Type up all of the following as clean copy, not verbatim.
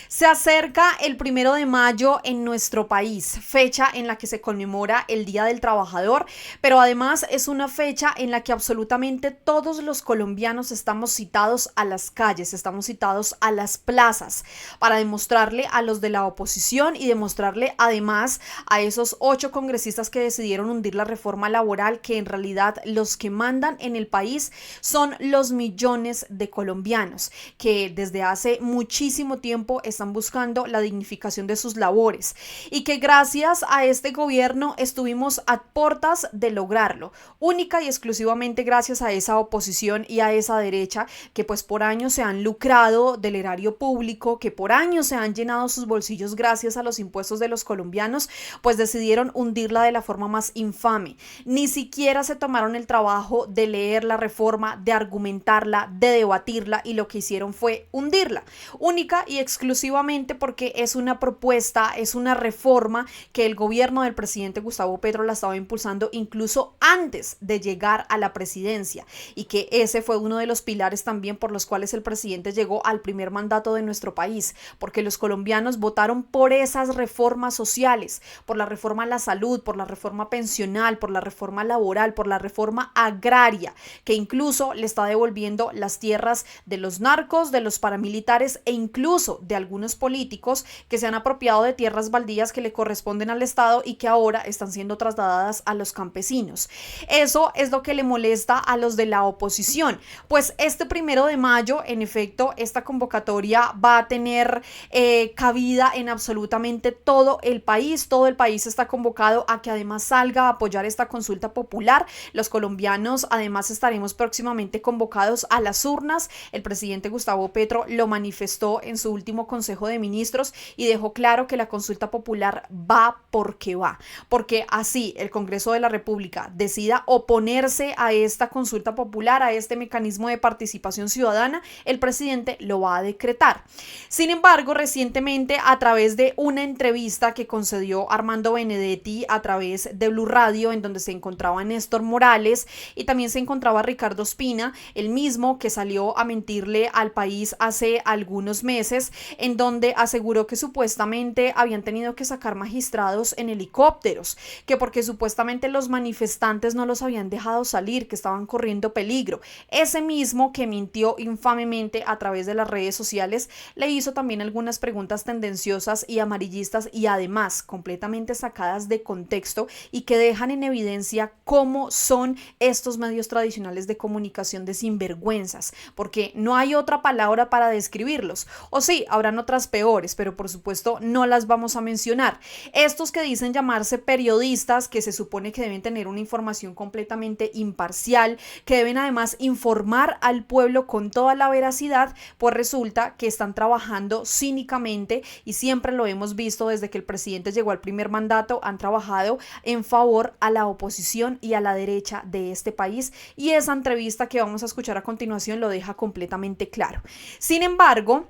Se acerca el 1 de mayo en nuestro país, fecha en la que se conmemora el Día del Trabajador, pero además es una fecha en la que absolutamente todos los colombianos estamos citados a las calles, estamos citados a las plazas para demostrarle a los de la oposición y demostrarle además a esos 8 congresistas que decidieron hundir la reforma laboral que en realidad los que mandan en el país son los millones de colombianos que desde hace muchísimo tiempo están buscando la dignificación de sus labores y que gracias a este gobierno estuvimos a puertas de lograrlo, única y exclusivamente gracias a esa oposición y a esa derecha que pues por años se han lucrado del erario público, que por años se han llenado sus bolsillos gracias a los impuestos de los colombianos, pues decidieron hundirla de la forma más infame. Ni siquiera se tomaron el trabajo de leer la reforma, de argumentarla, de debatirla y lo que hicieron fue hundirla, única y exclusivamente porque es una propuesta, es una reforma que el gobierno del presidente Gustavo Petro la estaba impulsando incluso antes de llegar a la presidencia y que ese fue uno de los pilares también por los cuales el presidente llegó al primer mandato de nuestro país, porque los colombianos votaron por esas reformas sociales, por la reforma a la salud, por la reforma pensional, por la reforma laboral, por la reforma agraria, que incluso le está devolviendo las tierras de los narcos, de los paramilitares e incluso de algunos políticos que se han apropiado de tierras baldías que le corresponden al Estado y que ahora están siendo trasladadas a los campesinos. Eso es lo que le molesta a los de la oposición, pues este 1 de mayo, en efecto, esta convocatoria va a tener cabida en absolutamente todo el país está convocado a que además salga a apoyar esta consulta popular. Los colombianos además estaremos próximamente convocados a las urnas. El presidente Gustavo Petro lo manifestó en su último Consejo de Ministros y dejó claro que la consulta popular va, porque así el Congreso de la República decida oponerse a esta consulta popular, a este mecanismo de participación ciudadana, el presidente lo va a decretar. Sin embargo, recientemente a través de una entrevista que concedió Armando Benedetti a través de Blue Radio, en donde se encontraba Néstor Morales y también se encontraba Ricardo Ospina, el mismo que salió a mentirle al país hace algunos meses, en donde aseguró que supuestamente habían tenido que sacar magistrados en helicópteros, que porque supuestamente los manifestantes no los habían dejado salir, que estaban corriendo peligro. Ese mismo que mintió infamemente a través de las redes sociales le hizo también algunas preguntas tendenciosas y amarillistas y además completamente sacadas de contexto y que dejan en evidencia cómo son estos medios tradicionales de comunicación de sinvergüenzas, porque no hay otra palabra para describirlos. O sí, habrán otras peores, pero por supuesto no las vamos a mencionar. Estos que dicen llamarse periodistas, que se supone que deben tener una información completamente imparcial, que deben además informar al pueblo con toda la veracidad, pues resulta que están trabajando cínicamente y siempre lo hemos visto desde que el presidente llegó al primer mandato, han trabajado en favor a la oposición y a la derecha de este país y esa entrevista que vamos a escuchar a continuación lo deja completamente claro. Sin embargo,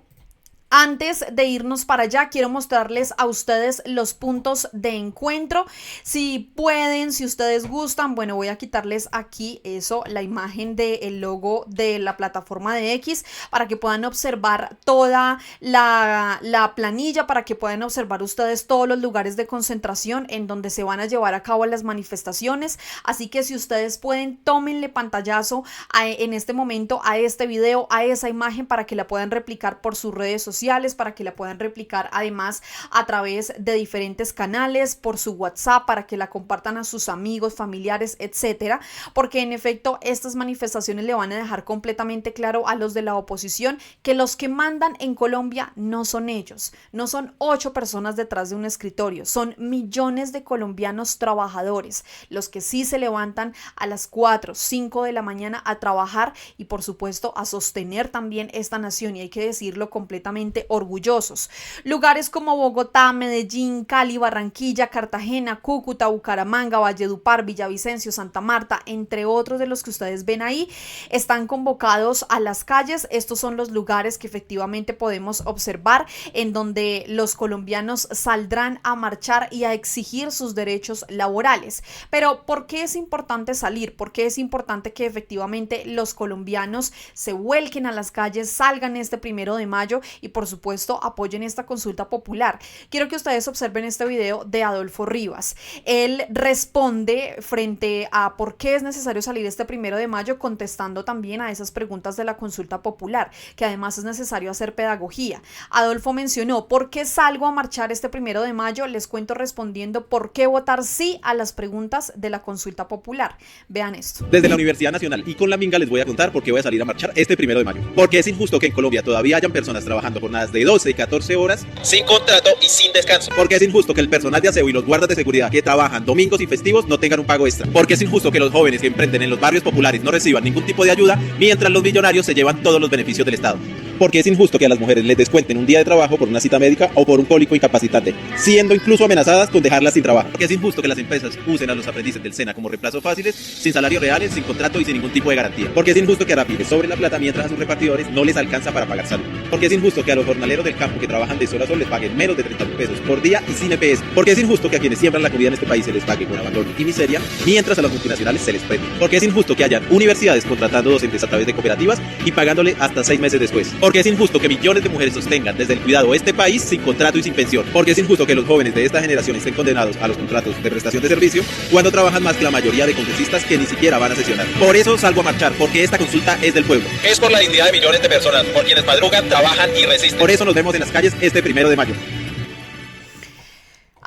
antes de irnos para allá, quiero mostrarles a ustedes los puntos de encuentro. Si pueden, si ustedes gustan, bueno, voy a quitarles aquí la imagen del logo de la plataforma de X para que puedan observar toda la planilla, para que puedan observar ustedes todos los lugares de concentración en donde se van a llevar a cabo las manifestaciones. Así que si ustedes pueden, tómenle pantallazo en este momento a este video, a esa imagen para que la puedan replicar por sus redes sociales, para que la puedan replicar además a través de diferentes canales, por su WhatsApp, para que la compartan a sus amigos, familiares, etcétera, porque en efecto estas manifestaciones le van a dejar completamente claro a los de la oposición que los que mandan en Colombia no son ellos, no son 8 personas detrás de un escritorio, son millones de colombianos trabajadores, los que sí se levantan a las 4, 5 de la mañana a trabajar y por supuesto a sostener también esta nación, y hay que decirlo completamente orgullosos. Lugares como Bogotá, Medellín, Cali, Barranquilla, Cartagena, Cúcuta, Bucaramanga, Valledupar, Villavicencio, Santa Marta, entre otros de los que ustedes ven ahí, están convocados a las calles. Estos son los lugares que efectivamente podemos observar en donde los colombianos saldrán a marchar y a exigir sus derechos laborales. Pero ¿por qué es importante salir? ¿Por qué es importante que efectivamente los colombianos se vuelquen a las calles, salgan este 1 de mayo y por supuesto apoyen esta consulta popular. Quiero que ustedes observen este video de Adolfo Rivas. Él responde frente a por qué es necesario salir este 1 de mayo, contestando también a esas preguntas de la consulta popular, que además es necesario hacer pedagogía. Adolfo mencionó: ¿por qué salgo a marchar este 1 de mayo? Les cuento respondiendo por qué votar sí a las preguntas de la consulta popular. Vean esto. Desde la Universidad Nacional y con la Minga les voy a contar por qué voy a salir a marchar este 1 de mayo. Porque es injusto que en Colombia todavía hayan personas trabajando jornadas de 12 y 14 horas sin contrato y sin descanso. Porque es injusto que el personal de aseo y los guardas de seguridad que trabajan domingos y festivos no tengan un pago extra. Porque es injusto que los jóvenes que emprenden en los barrios populares no reciban ningún tipo de ayuda, mientras los millonarios se llevan todos los beneficios del Estado. Porque es injusto que a las mujeres les descuenten un día de trabajo por una cita médica o por un cólico incapacitante, siendo incluso amenazadas con dejarlas sin trabajo. Porque es injusto que las empresas usen a los aprendices del SENA como reemplazos fáciles, sin salarios reales, sin contrato y sin ningún tipo de garantía. Porque es injusto que a Rappi les sobre la plata mientras a sus repartidores no les alcanza para pagar salud. Porque es injusto que a los jornaleros del campo que trabajan de sol a sol les paguen menos de 30.000 pesos por día y sin EPS. Porque es injusto que a quienes siembran la comida en este país se les pague con abandono y miseria, mientras a las multinacionales se les premie. Porque es injusto que hayan universidades contratando docentes a través de cooperativas y pagándole hasta 6 meses después. Porque es injusto que millones de mujeres sostengan desde el cuidado este país sin contrato y sin pensión. Porque es injusto que los jóvenes de esta generación estén condenados a los contratos de prestación de servicio cuando trabajan más que la mayoría de congresistas que ni siquiera van a sesionar. Por eso salgo a marchar, porque esta consulta es del pueblo. Es por la dignidad de millones de personas, por quienes madrugan, trabajan y resisten. Por eso nos vemos en las calles este 1 de mayo.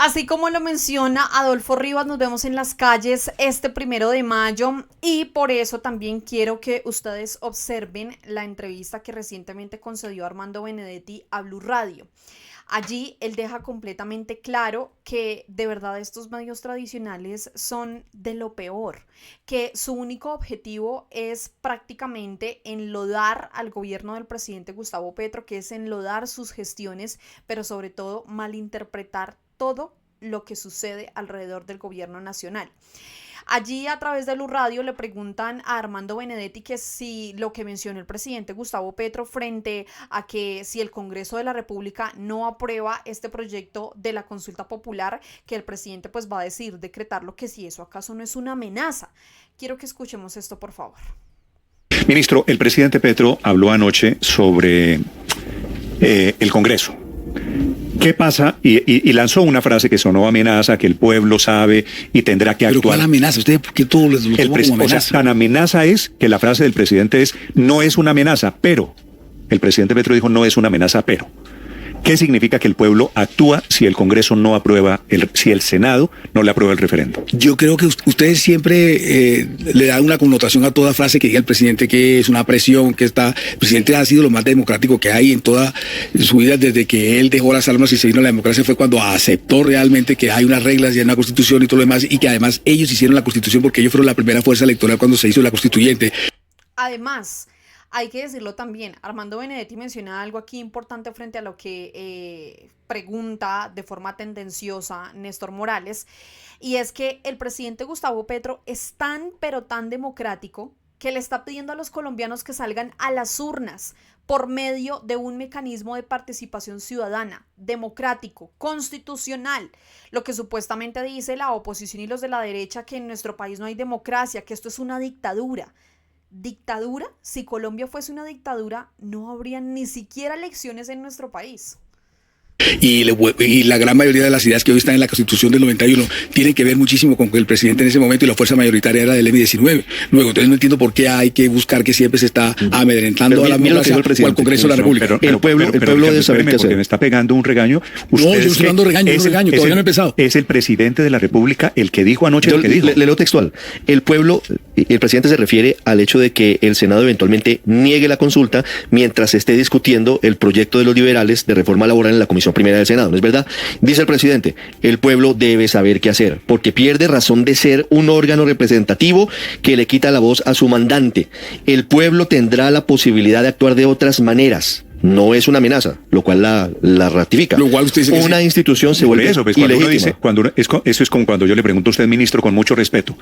Así como lo menciona Adolfo Rivas, nos vemos en las calles este 1 de mayo, y por eso también quiero que ustedes observen la entrevista que recientemente concedió Armando Benedetti a Blue Radio. Allí él deja completamente claro que de verdad estos medios tradicionales son de lo peor, que su único objetivo es prácticamente enlodar al gobierno del presidente Gustavo Petro, que es enlodar sus gestiones, pero sobre todo malinterpretar todo lo que sucede alrededor del gobierno nacional. Allí a través de Blue Radio le preguntan a Armando Benedetti que si lo que mencionó el presidente Gustavo Petro frente a que si el Congreso de la República no aprueba este proyecto de la consulta popular, que el presidente pues va a decir decretarlo, que si eso acaso no es una amenaza. Quiero que escuchemos esto, por favor. Ministro, el presidente Petro habló anoche sobre el Congreso. ¿Qué pasa? Y lanzó una frase que sonó amenaza, que el pueblo sabe y tendrá que actuar. ¿Pero cuál amenaza? ¿Usted por qué todo lo toma como amenaza? O sea, tan amenaza es que la frase del presidente es: no es una amenaza, pero. El presidente Petro dijo: no es una amenaza, pero. ¿Qué significa que el pueblo actúa si el Congreso no aprueba, si el Senado no le aprueba el referendo? Yo creo que ustedes siempre le dan una connotación a toda frase que diga el presidente, que es una presión, que está... El presidente ha sido lo más democrático que hay en toda su vida. Desde que él dejó las armas y se vino a la democracia fue cuando aceptó realmente que hay unas reglas y hay una constitución y todo lo demás, y que además ellos hicieron la constitución porque ellos fueron la primera fuerza electoral cuando se hizo la constituyente. Además, hay que decirlo también, Armando Benedetti menciona algo aquí importante frente a lo que pregunta de forma tendenciosa Néstor Morales, y es que el presidente Gustavo Petro es tan pero tan democrático que le está pidiendo a los colombianos que salgan a las urnas por medio de un mecanismo de participación ciudadana, democrático, constitucional, lo que supuestamente dice la oposición y los de la derecha, que en nuestro país no hay democracia, que esto es una dictadura. ¿Dictadura? Si Colombia fuese una dictadura, no habría ni siquiera elecciones en nuestro país. Y la gran mayoría de las ideas que hoy están en la Constitución del 91 tienen que ver muchísimo con que el presidente en ese momento y la fuerza mayoritaria era del M-19. Luego, entonces no entiendo por qué hay que buscar que siempre se está amedrentando a la democracia o al Congreso de la República. El pueblo debe saber qué hacer. Me está pegando un regaño. No, yo estoy dando regaño, todavía no he empezado. Es el presidente de la República el que dijo anoche lo que dijo. Le leo textual. El presidente se refiere al hecho de que el Senado eventualmente niegue la consulta mientras se esté discutiendo el proyecto de los liberales de reforma laboral en la Comisión Primera del Senado, ¿no es verdad? Dice el presidente: el pueblo debe saber qué hacer, porque pierde razón de ser un órgano representativo que le quita la voz a su mandante. El pueblo tendrá la posibilidad de actuar de otras maneras. No es una amenaza, lo cual la ratifica. Lo cual usted dice que una institución se vuelve eso, pues, ilegítima. eso es como cuando yo le pregunto a usted, ministro, con mucho respeto: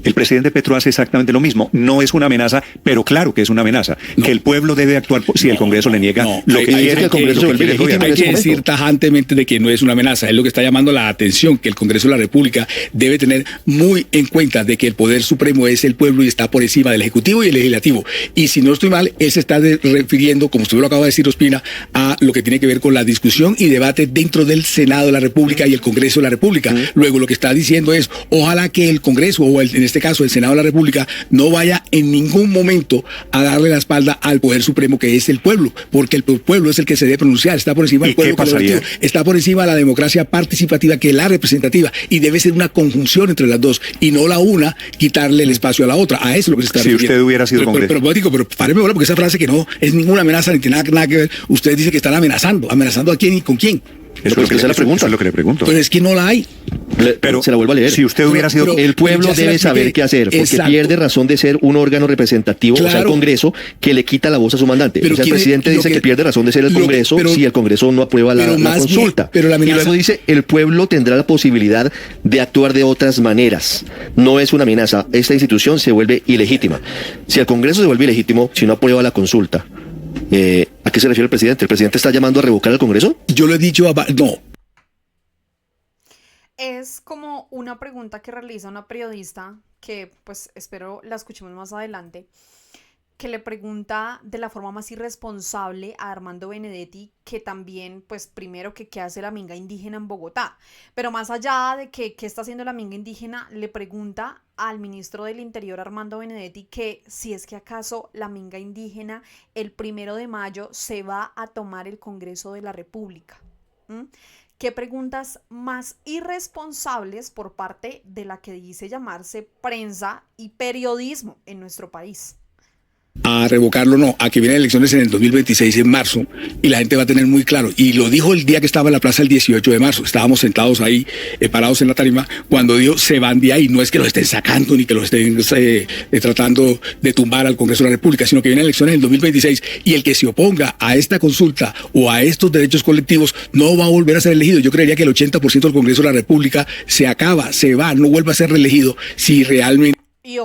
El presidente Petro hace exactamente lo mismo. No es una amenaza, pero claro que es una amenaza. No. Que el pueblo debe actuar si el Congreso le niega lo que ahí quiere que el Congreso se vuelve el legítimo. gobierno. hay en ese que decir momento. tajantemente de que no es una amenaza. Es lo que está llamando la atención, que el Congreso de la República debe tener muy en cuenta de que el Poder Supremo es el pueblo y está por encima del Ejecutivo y el Legislativo. Y si no estoy mal, él se está refiriendo, como usted lo acaba de decir, Ospina, a lo que tiene que ver con la discusión y debate dentro del Senado de la República y el Congreso de la República. Luego lo que está diciendo es, ojalá que el Congreso, o en este caso el Senado de la República, no vaya en ningún momento a darle la espalda al Poder Supremo, que es el pueblo, porque el pueblo es el que se debe pronunciar, está por encima del ¿Y qué pueblo pasaría? colaborativo, está por encima de la democracia participativa, que es la representativa, y debe ser una conjunción entre las dos, y no la una quitarle el espacio a la otra. A eso es lo que se está Si refiriendo. usted hubiera sido Congreso. Pero páreme bola, porque esa frase que no es ninguna amenaza ni tiene nada que ver, usted dice que están amenazando. ¿Amenazando a quién y con quién? Pero esa es la pregunta. Eso es lo que le pregunto. Pero es que no la hay. Pero se la vuelvo a leer. si usted hubiera sido... Pero- El pueblo ya se debe la saber expliqué. qué hacer, porque Exacto. pierde razón de ser un órgano representativo, o sea, el Claro. Congreso, que le quita la voz a su mandante. Pero O sea, el quiere- presidente lo dice que, que- pierde razón de ser el lo que- Congreso pero- si el Congreso no aprueba la pero más bien- consulta. pero la y amenaza- luego dice, el pueblo tendrá la posibilidad de actuar de otras maneras. No es una amenaza. Esta institución se vuelve ilegítima. Si el Congreso se vuelve ilegítimo, si no aprueba la consulta, ¿a qué se refiere el presidente? ¿El presidente está llamando a revocar al Congreso? Yo le he dicho no. Es como una pregunta que realiza una periodista que pues espero la escuchemos más adelante, que le pregunta de la forma más irresponsable a Armando Benedetti, que también, pues primero que qué hace la minga indígena en Bogotá, pero más allá de que qué está haciendo la minga indígena, le pregunta al ministro del Interior Armando Benedetti que si es que acaso la minga indígena el 1 de mayo se va a tomar el Congreso de la República. ¿Mm? ¿Qué preguntas más irresponsables por parte de la que dice llamarse prensa y periodismo en nuestro país? A revocarlo no, a que vienen elecciones en el 2026 en marzo y la gente va a tener muy claro, y lo dijo el día que estaba en la plaza el 18 de marzo, estábamos sentados ahí parados en la tarima, cuando dijo se van de ahí, no es que lo estén sacando ni que lo estén tratando de tumbar al Congreso de la República, sino que vienen elecciones en el 2026 y el que se oponga a esta consulta o a estos derechos colectivos no va a volver a ser elegido. Yo creería que el 80% del Congreso de la República se acaba, se va, no vuelve a ser reelegido si realmente... Y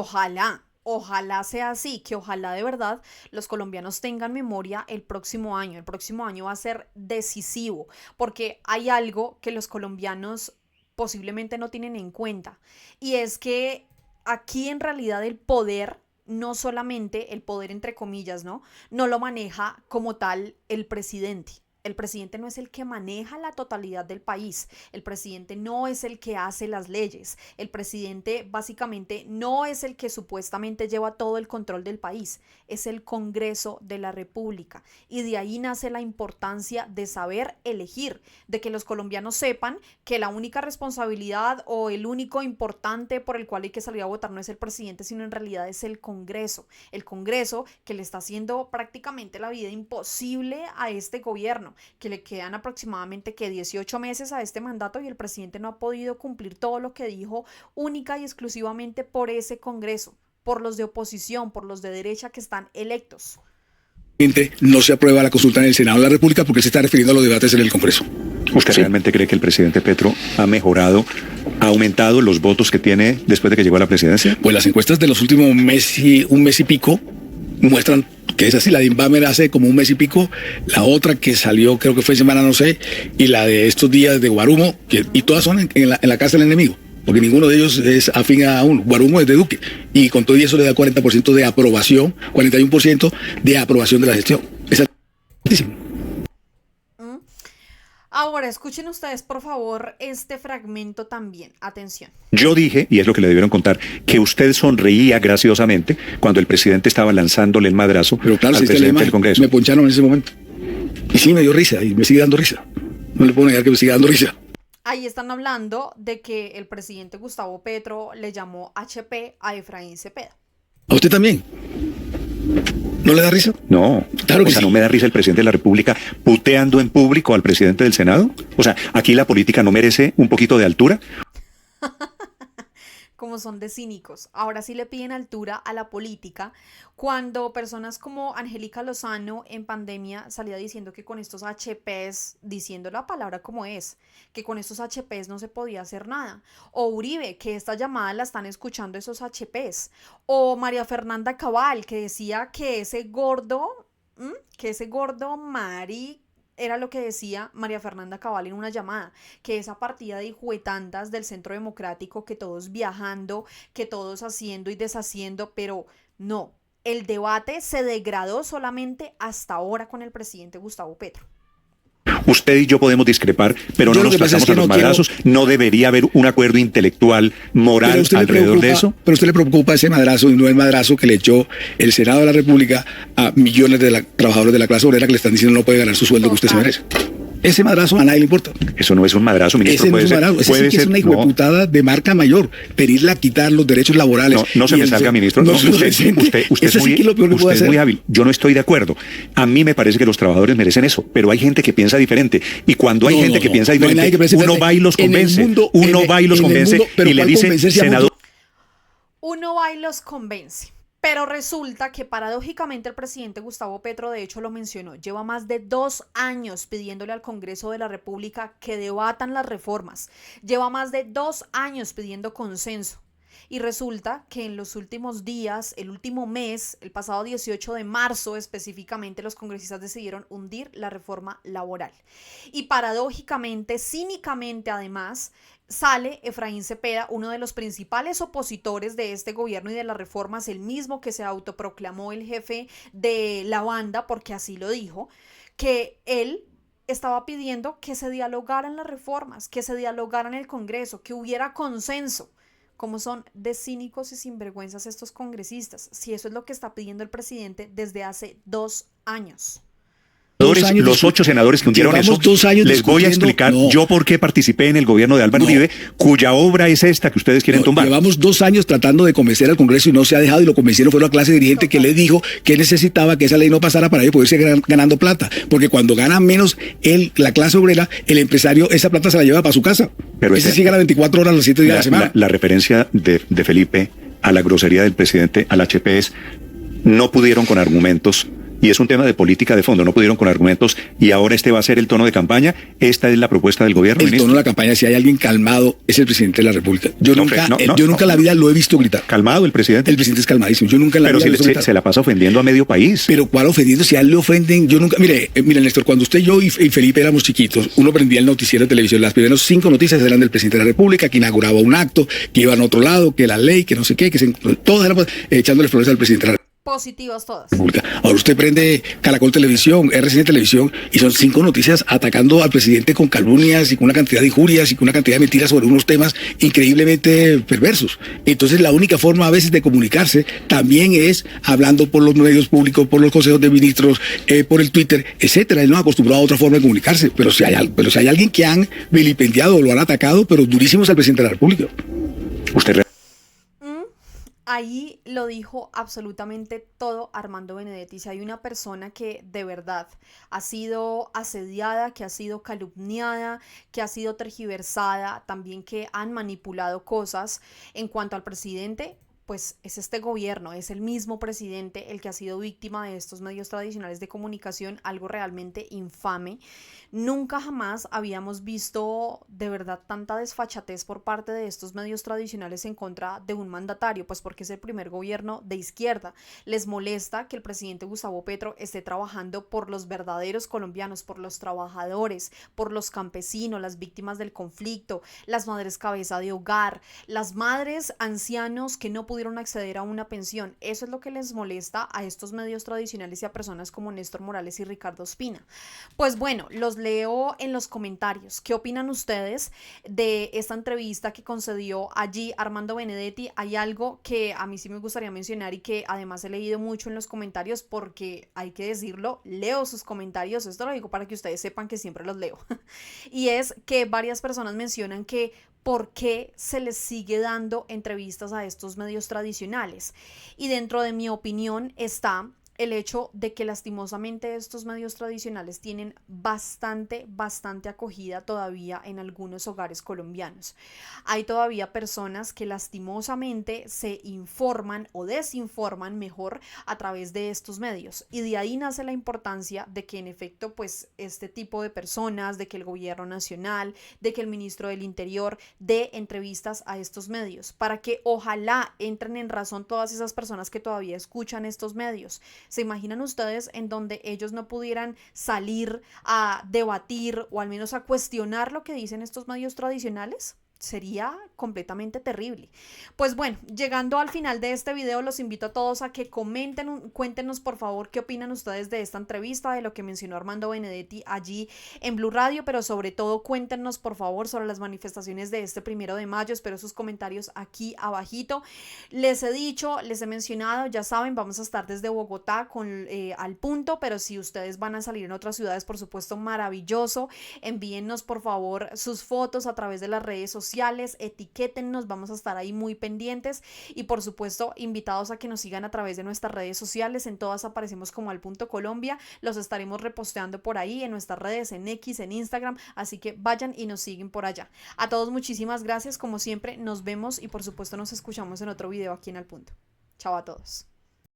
ojalá sea así, que ojalá de verdad los colombianos tengan memoria el próximo año. El próximo año va a ser decisivo, porque hay algo que los colombianos posiblemente no tienen en cuenta, y es que aquí en realidad el poder, no solamente el poder entre comillas, no lo maneja como tal el presidente. El presidente no es el que maneja la totalidad del país, el presidente no es el que hace las leyes, el presidente básicamente no es el que supuestamente lleva todo el control del país, es el Congreso de la República, y de ahí nace la importancia de saber elegir, de que los colombianos sepan que la única responsabilidad o el único importante por el cual hay que salir a votar no es el presidente, sino en realidad es el Congreso que le está haciendo prácticamente la vida imposible a este gobierno, que le quedan aproximadamente 18 meses a este mandato y el presidente no ha podido cumplir todo lo que dijo única y exclusivamente por ese Congreso, por los de oposición, por los de derecha que están electos. no se aprueba la consulta en el Senado de la República porque se está refiriendo a los debates en el Congreso. ¿Usted realmente cree que el presidente Petro ha mejorado, ha aumentado los votos que tiene después de que llegó a la presidencia? Pues las encuestas de los últimos un mes y pico muestran que es así. La de Inbamer hace como un mes y pico, la otra que salió creo que fue semana no sé, y la de estos días de Guarumo, y todas son en la casa del enemigo, porque ninguno de ellos es afín a uno. Guarumo es de Duque, y con todo eso le da 40% de aprobación, 41% de aprobación de la gestión. Es altísimo. Ahora, escuchen ustedes, por favor, este fragmento también. Atención. Yo dije, y es lo que le debieron contar, que usted sonreía graciosamente cuando el presidente estaba lanzándole el madrazo Pero claro, al si está la presidente imagen, del Congreso. me poncharon en ese momento. Y sí, me dio risa, y me sigue dando risa. No le puedo negar que me sigue dando risa. Ahí están hablando de que el presidente Gustavo Petro le llamó HP a Efraín Cepeda. ¿A usted también? ¿No le da risa? No, Claro que o sea, sí. no me da risa el presidente de la República puteando en público al presidente del Senado. O sea, aquí la política no merece un poquito de altura. como son de cínicos. Ahora sí le piden altura a la política, cuando personas como Angélica Lozano en pandemia salía diciendo que con estos HPs, diciendo la palabra como es, que con estos HPs no se podía hacer nada. O Uribe, que esta llamada la están escuchando esos HPs. O María Fernanda Cabal, que decía que ese gordo, Mari, era lo que decía María Fernanda Cabal en una llamada, que esa partida de hijuetantas del Centro Democrático, que todos viajando, que todos haciendo y deshaciendo, pero no, el debate se degradó solamente hasta ahora con el presidente Gustavo Petro. Usted y yo podemos discrepar, pero Yo no lo nos que pasa es pasamos que a los no quiero- madrazos. ¿No debería haber un acuerdo intelectual, moral Pero a usted le alrededor de preocupa- eso? Pero a usted le preocupa ese madrazo y no el madrazo que le echó el Senado de la República a millones de trabajadores de la clase obrera que le están diciendo no puede ganar su sueldo que usted se merece. Ese madrazo a nadie le importa. Eso no es un madrazo, ministro. Ese no puede es un ser, madrazo. Ese puede sí que es ser, una no, hijueputada de marca mayor. Pedirle a quitar los derechos laborales. no se Y me el- salga, ministro. No, No, se lo presente. usted Eso es sí muy, que es lo peor que usted puede es hacer. muy hábil. Yo no estoy de acuerdo. A mí me parece que los trabajadores merecen eso, pero hay gente que piensa diferente. Y cuando hay No, gente no, que no. piensa No hay diferente, nadie que piense uno diferente. va y los En el convence. mundo- Uno va y los en el convence mundo, pero y le ¿cuál dice, convencer si a senador. Uno va y los convence. Pero resulta que paradójicamente el presidente Gustavo Petro, de hecho lo mencionó, lleva más de 2 años pidiéndole al Congreso de la República que debatan las reformas. Lleva más de 2 años pidiendo consenso. Y resulta que en los últimos días, el último mes, el pasado 18 de marzo específicamente, los congresistas decidieron hundir la reforma laboral. Y paradójicamente, cínicamente además, sale Efraín Cepeda, uno de los principales opositores de este gobierno y de las reformas, el mismo que se autoproclamó el jefe de la banda, porque así lo dijo, que él estaba pidiendo que se dialogaran las reformas, que se dialogaran en el Congreso, que hubiera consenso. Como son de cínicos y sinvergüenzas estos congresistas, si eso es lo que está pidiendo el presidente desde hace 2 años. 2 años Los 8 senadores que hundieron Llevamos eso, 2 años les voy a discutiendo. explicar No. yo por qué participé en el gobierno de Álvaro No. Uribe, cuya obra es esta que ustedes quieren No, tumbar. Llevamos 2 años tratando de convencer al Congreso y no se ha dejado, y lo convencieron fue la clase dirigente que le dijo que necesitaba que esa ley no pasara para ellos poder seguir ganando plata. Porque cuando gana menos la clase obrera, el empresario esa plata se la lleva para su casa. Pero Ese ese- sí gana 24 horas los 7 días de la semana. La referencia de Felipe a la grosería del presidente, al HP, es no pudieron con argumentos, y es un tema de política de fondo, no pudieron con argumentos, y ahora este va a ser el tono de campaña. Esta es la propuesta del gobierno, El ministro. tono de la campaña, si hay alguien calmado, es el presidente de la República. Yo No, nunca, no, no, yo nunca en la vida lo he visto gritar. Calmado el presidente. El presidente es calmadísimo. Yo nunca en la Pero vida si lo he visto gritar. se la pasa ofendiendo a medio país. Pero ¿cuál ofendiendo? Si a él le ofenden, yo nunca... Mire, Néstor, cuando usted, yo y Felipe éramos chiquitos, uno prendía el noticiero de televisión, las primeras 5 noticias eran del presidente de la República, que inauguraba un acto, que iba a otro lado, que la ley, que no sé qué, todas eran echándole flores al presidente de la Positivas todas. República. Ahora usted prende Caracol Televisión, RCN Televisión, y son 5 noticias atacando al presidente con calumnias y con una cantidad de injurias y con una cantidad de mentiras sobre unos temas increíblemente perversos. Entonces la única forma a veces de comunicarse también es hablando por los medios públicos, por los consejos de ministros, por el Twitter, etcétera. Él no ha acostumbrado a otra forma de comunicarse. Pero si hay alguien que han vilipendiado o lo han atacado, pero durísimos al presidente de la República. Usted Ahí lo dijo absolutamente todo Armando Benedetti. Si hay una persona que de verdad ha sido asediada, que ha sido calumniada, que ha sido tergiversada, también que han manipulado cosas en cuanto al presidente, pues es este gobierno, es el mismo presidente el que ha sido víctima de estos medios tradicionales de comunicación, algo realmente infame. Nunca jamás habíamos visto de verdad tanta desfachatez por parte de estos medios tradicionales en contra de un mandatario, pues porque es el primer gobierno de izquierda. Les molesta que el presidente Gustavo Petro esté trabajando por los verdaderos colombianos, por los trabajadores, por los campesinos, las víctimas del conflicto, las madres cabeza de hogar, las madres ancianos que no pudieron acceder a una pensión. Eso es lo que les molesta a estos medios tradicionales y a personas como Néstor Morales y Ricardo Ospina. Pues bueno, los leo en los comentarios. ¿Qué opinan ustedes de esta entrevista que concedió allí Armando Benedetti? Hay algo que a mí sí me gustaría mencionar y que además he leído mucho en los comentarios, porque hay que decirlo, leo sus comentarios, esto lo digo para que ustedes sepan que siempre los leo, y es que varias personas mencionan que por qué se les sigue dando entrevistas a estos medios tradicionales, y dentro de mi opinión está el hecho de que lastimosamente estos medios tradicionales tienen bastante acogida todavía en algunos hogares colombianos. Hay todavía personas que lastimosamente se informan o desinforman mejor a través de estos medios, y de ahí nace la importancia de que en efecto pues este tipo de personas, de que el gobierno nacional, de que el ministro del Interior dé entrevistas a estos medios, para que ojalá entren en razón todas esas personas que todavía escuchan estos medios. ¿Se imaginan ustedes en donde ellos no pudieran salir a debatir o al menos a cuestionar lo que dicen estos medios tradicionales? Sería completamente terrible. Pues bueno, llegando al final de este video, los invito a todos a que comenten, cuéntenos por favor qué opinan ustedes de esta entrevista, de lo que mencionó Armando Benedetti allí en Blue Radio, pero sobre todo cuéntenos por favor sobre las manifestaciones de este 1 de mayo. Espero sus comentarios aquí abajito. Les he dicho, les he mencionado, ya saben, vamos a estar desde Bogotá con Al Punto, pero si ustedes van a salir en otras ciudades, por supuesto, maravilloso. Envíennos por favor sus fotos a través de las redes sociales, etiquétennos, vamos a estar ahí muy pendientes, y por supuesto invitados a que nos sigan a través de nuestras redes sociales. En todas aparecemos como Al Punto Colombia, los estaremos reposteando por ahí en nuestras redes, en X, en Instagram, así que vayan y nos siguen por allá. A todos muchísimas gracias, como siempre nos vemos y por supuesto nos escuchamos en otro video aquí en Al Punto. Chao a todos.